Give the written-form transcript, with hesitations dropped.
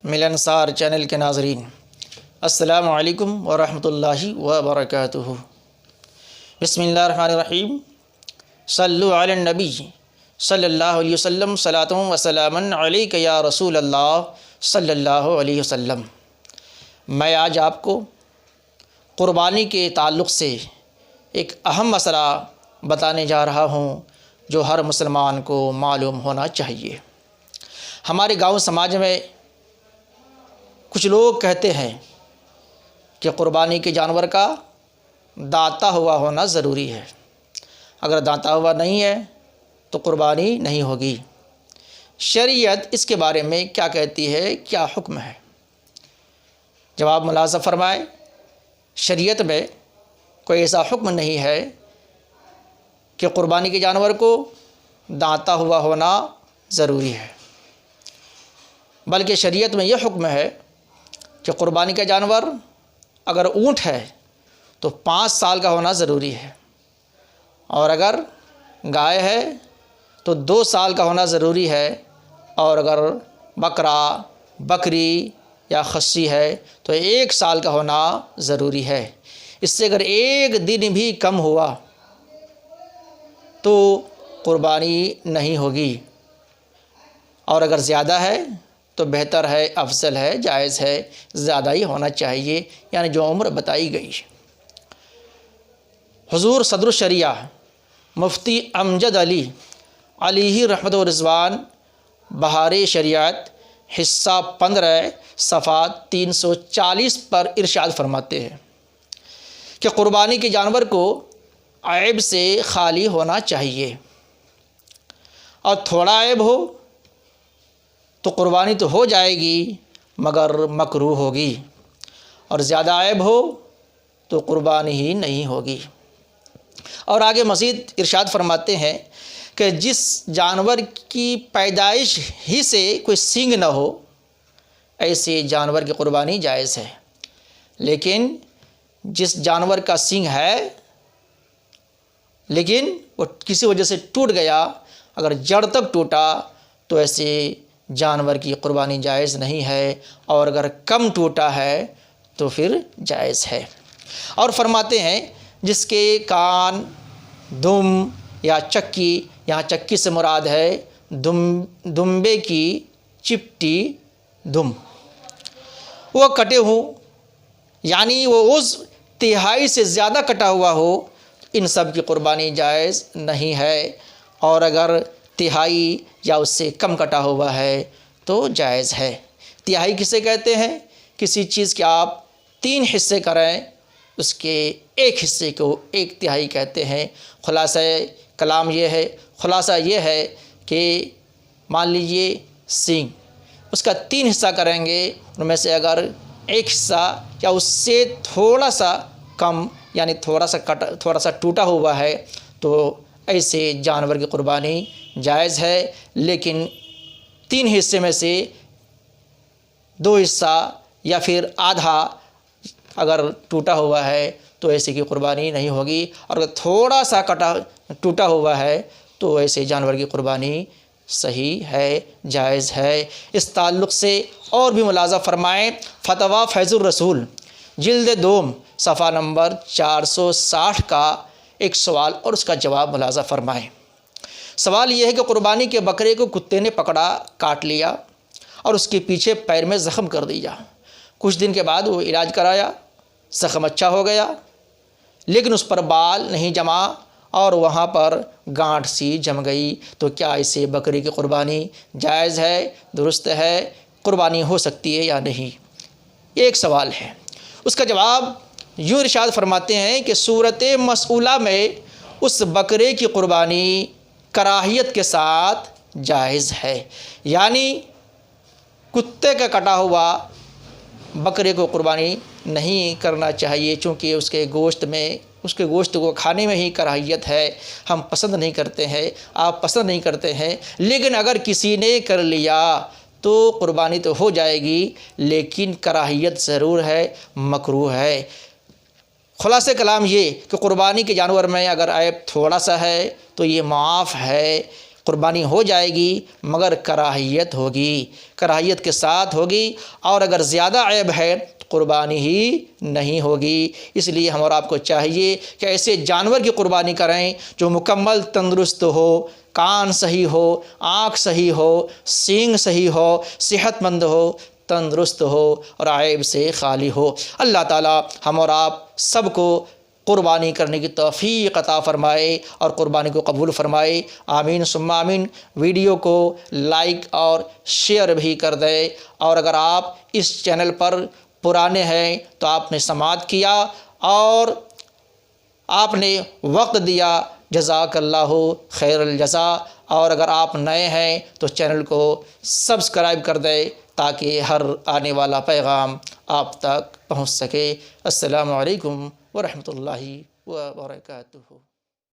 ملنسار چینل کے ناظرین، السلام علیکم ورحمۃ اللہ وبرکاتہ۔ بسم اللہ الرحمن الرحیم۔ صلو علی النبی صلی اللہ علیہ وسلم، صلاۃ و سلام علیک یا رسول اللہ صلی اللہ علیہ وسلم۔ میں آج آپ کو قربانی کے تعلق سے ایک اہم مسئلہ بتانے جا رہا ہوں جو ہر مسلمان کو معلوم ہونا چاہیے۔ ہمارے گاؤں سماج میں کچھ لوگ کہتے ہیں کہ قربانی کے جانور کا دانتا ہوا ہونا ضروری ہے، اگر دانتا ہوا نہیں ہے تو قربانی نہیں ہوگی۔ شریعت اس کے بارے میں کیا کہتی ہے، کیا حکم ہے؟ جواب ملاحظہ فرمائے، شریعت میں کوئی ایسا حکم نہیں ہے کہ قربانی کے جانور کو دانتا ہوا ہونا ضروری ہے، بلکہ شریعت میں یہ حکم ہے کہ قربانی کا جانور اگر اونٹ ہے تو 5 سال کا ہونا ضروری ہے، اور اگر گائے ہے تو 2 سال کا ہونا ضروری ہے، اور اگر بکرا، بکری یا خصی ہے تو 1 سال کا ہونا ضروری ہے۔ اس سے اگر 1 دن بھی کم ہوا تو قربانی نہیں ہوگی، اور اگر زیادہ ہے تو بہتر ہے، افضل ہے، جائز ہے، زیادہ ہی ہونا چاہیے، یعنی جو عمر بتائی گئی۔ حضور صدر الشریعہ مفتی امجد علی علیہ رحمت و رضوان بہار شریعت حصہ 15 صفحہ 340 پر ارشاد فرماتے ہیں کہ قربانی کے جانور کو عیب سے خالی ہونا چاہیے، اور تھوڑا عیب ہو تو قربانی تو ہو جائے گی مگر مکروہ ہوگی، اور زیادہ عیب ہو تو قربانی ہی نہیں ہوگی۔ اور آگے مزید ارشاد فرماتے ہیں کہ جس جانور کی پیدائش ہی سے کوئی سینگ نہ ہو، ایسے جانور کی قربانی جائز ہے، لیکن جس جانور کا سینگ ہے لیکن وہ کسی وجہ سے ٹوٹ گیا، اگر جڑ تک ٹوٹا تو ایسے جانور کی قربانی جائز نہیں ہے، اور اگر کم ٹوٹا ہے تو پھر جائز ہے۔ اور فرماتے ہیں جس کے کان، دم یا چکی، یہاں چکی سے مراد ہے دمبے کی چپٹی دم، وہ کٹے ہوں، یعنی وہ عضو 1/3 سے زیادہ کٹا ہوا ہو، ان سب کی قربانی جائز نہیں ہے، اور اگر 1/3 یا اس سے کم کٹا ہوا ہے تو جائز ہے۔ 1/3 کسے کہتے ہیں؟ کسی چیز کے آپ 3 حصے کریں، اس کے 1 حصے کو 1/3 کہتے ہیں۔ خلاصہ کلام خلاصہ یہ ہے کہ مان لیجئے سینگ، اس کا 3 حصہ کریں گے، ان میں سے اگر 1 حصہ یا اس سے تھوڑا سا کم، یعنی تھوڑا سا ٹوٹا ہوا ہے، تو ایسے جانور کی قربانی جائز ہے، لیکن 3 حصے میں سے 2 حصہ یا پھر آدھا اگر ٹوٹا ہوا ہے تو ایسے کی قربانی نہیں ہوگی، اور اگر تھوڑا سا ٹوٹا ہوا ہے تو ایسے جانور کی قربانی صحیح ہے، جائز ہے۔ اس تعلق سے اور بھی ملاحظہ فرمائیں، فتویٰ فیض الرسول جلد 2 صفحہ نمبر 460 کا ایک سوال اور اس کا جواب ملاحظہ فرمائیں۔ سوال یہ ہے کہ قربانی کے بکرے کو کتے نے پکڑا، کاٹ لیا اور اس کے پیچھے پیر میں زخم کر دیا، کچھ دن کے بعد وہ علاج کرایا، زخم اچھا ہو گیا، لیکن اس پر بال نہیں جما اور وہاں پر گانٹھ سی جم گئی، تو کیا اسے بکری کی قربانی جائز ہے، درست ہے، قربانی ہو سکتی ہے یا نہیں؟ یہ ایک سوال ہے۔ اس کا جواب یوں ارشاد فرماتے ہیں کہ صورت مسئولہ میں اس بکرے کی قربانی کراہیت کے ساتھ جائز ہے، یعنی کتے کا کٹا ہوا بکرے کو قربانی نہیں کرنا چاہیے، چونکہ اس کے گوشت کو کھانے میں ہی کراہیت ہے، ہم پسند نہیں کرتے ہیں، آپ پسند نہیں کرتے ہیں، لیکن اگر کسی نے کر لیا تو قربانی تو ہو جائے گی، لیکن کراہیت ضرور ہے، مکروہ ہے۔ خلاصہ کلام یہ کہ قربانی کے جانور میں اگر عیب تھوڑا سا ہے تو یہ معاف ہے، قربانی ہو جائے گی مگر کراہیت ہوگی، کراہیت کے ساتھ ہوگی، اور اگر زیادہ عیب ہے تو قربانی ہی نہیں ہوگی۔ اس لیے ہم اور آپ کو چاہیے کہ ایسے جانور کی قربانی کریں جو مکمل تندرست ہو، کان صحیح ہو، آنکھ صحیح ہو، سینگ صحیح ہو، صحت مند ہو، تندرست ہو اور عیب سے خالی ہو۔ اللہ تعالی ہم اور آپ سب کو قربانی کرنے کی توفیق عطا فرمائے اور قربانی کو قبول فرمائے، آمین ثم آمین۔ ویڈیو کو لائک اور شیئر بھی کر دے، اور اگر آپ اس چینل پر پرانے ہیں تو آپ نے سماعت کیا اور آپ نے وقت دیا، جزاک اللہ خیر الجزا، اور اگر آپ نئے ہیں تو چینل کو سبسکرائب کر دے تاکہ ہر آنے والا پیغام آپ تک پہنچ سکے۔ السلام علیکم ورحمۃ اللہ وبرکاتہ۔